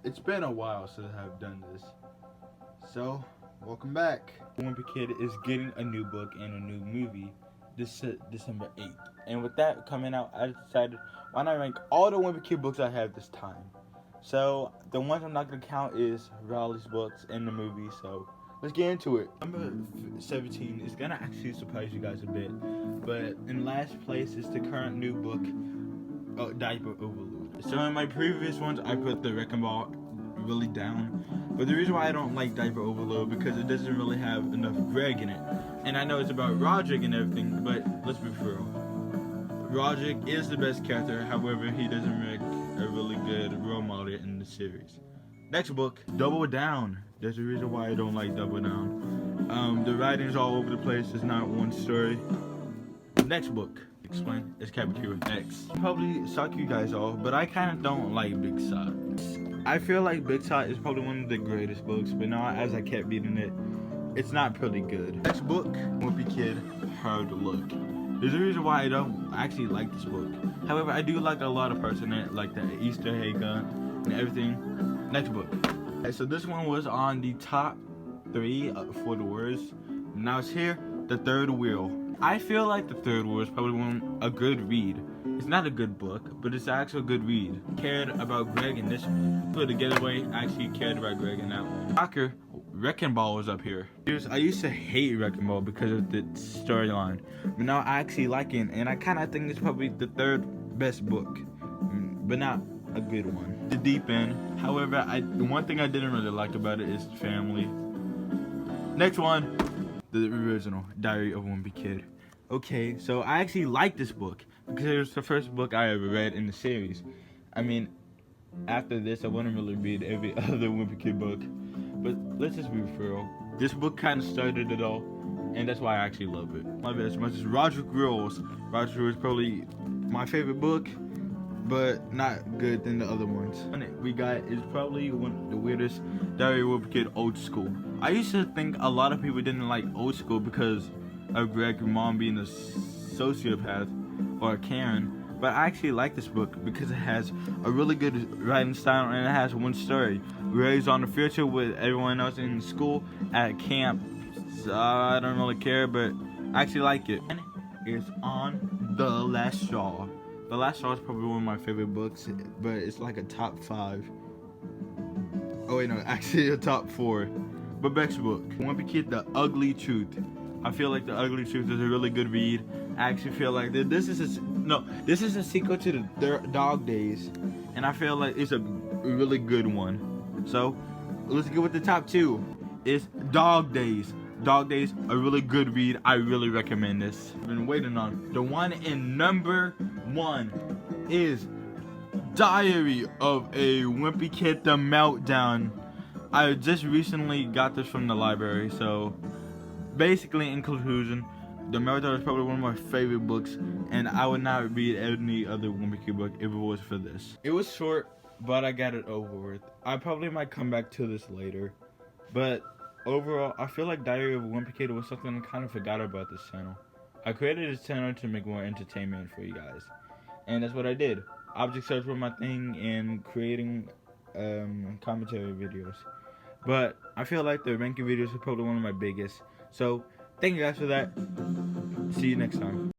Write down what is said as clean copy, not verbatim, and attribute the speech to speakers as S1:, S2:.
S1: It's been a while since I've done this, so welcome back. Wimpy Kid is getting a new book and a new movie this December 8th. And with that coming out, I decided why not rank all the Wimpy Kid books I have this time. So the ones I'm not going to count is Raleigh's books and the movie, so let's get into it. Number 17 is going to actually surprise you guys a bit, but in last place is the current new book, Diaper Overload. So in my previous ones, I put the Wrecking Ball really down, but the reason why I don't like Diaper Overload because it doesn't really have enough Greg in it. And I know it's about Roderick and everything, but let's be real. Roderick is the best character, however, he doesn't make a really good role model in the series. Next book, Double Down. There's a reason why I don't like Double Down. The writing's all over the place, it's not one story. Next book, Explain, is Pt.6. Probably shock you guys off, but I kind of don't like Big Shot. I feel like Big Shot is probably one of the greatest books, but now as I kept reading it, it's not pretty good. Next book, Wimpy Kid, Hard Look. There's a reason why I don't actually like this book. However, I do like a lot of parts in it, like the Easter egg gun and everything. Next book. Okay, so this one was on the top 3 for the worst. Now it's here, The Third Wheel. I feel like The Third Wheel is probably a good read. It's not a good book, but it's actually a good read. Cared about Greg in this one. For The Getaway, I actually cared about Greg in that one. Shocker, Wrecking Ball was up here. I used to hate Wrecking Ball because of the storyline, but now I actually like it, and I kind of think it's probably the third best book, but not a good one. The Deep End. However, the one thing I didn't really like about it is family. Next one, the original Diary of Wimpy Kid. Okay, so I actually like this book because it was the first book I ever read in the series. I mean, after this, I wouldn't really read every other Wimpy Kid book. But let's just be real. This book kind of started it all, and that's why I actually love it. Love it as much as Roderick Rules. Roderick Rules is probably my favorite book, but not good than the other ones. One we got is probably one of the weirdest, Diary of Wimpy Kid, Old School. I used to think a lot of people didn't like Old School because of Greg's mom being a sociopath or a Karen. But I actually like this book because it has a really good writing style and it has one story. Gray's on the future with everyone else in school at camp. So I don't really care, but I actually like it. And it's on The Last Straw. The Last Straw is probably one of my favorite books, but it's like a top 5. Oh wait, no, actually a top 4. But next book, Wimpy Kid, The Ugly Truth. I feel like The Ugly Truth is a really good read. I actually feel like this is a sequel to the Dog Days, and I feel like it's a really good one. So let's go with the top 2. It's Dog Days. Dog Days, a really good read. I really recommend this. I've been waiting on. The one in number 1 is Diary of a Wimpy Kid, The Meltdown. I just recently got this from the library, so basically in conclusion, The Meltdown is probably one of my favorite books, and I would not read any other Wimpy Kid book if it was for this. It was short, but I got it over with. I probably might come back to this later, but overall, I feel like Diary of a Wimpy Kid was something I kind of forgot about this channel. I created this channel to make more entertainment for you guys, and that's what I did. Object search was my thing, and creating commentary videos. But I feel like the ranking videos are probably one of my biggest. So thank you guys for that. See you next time.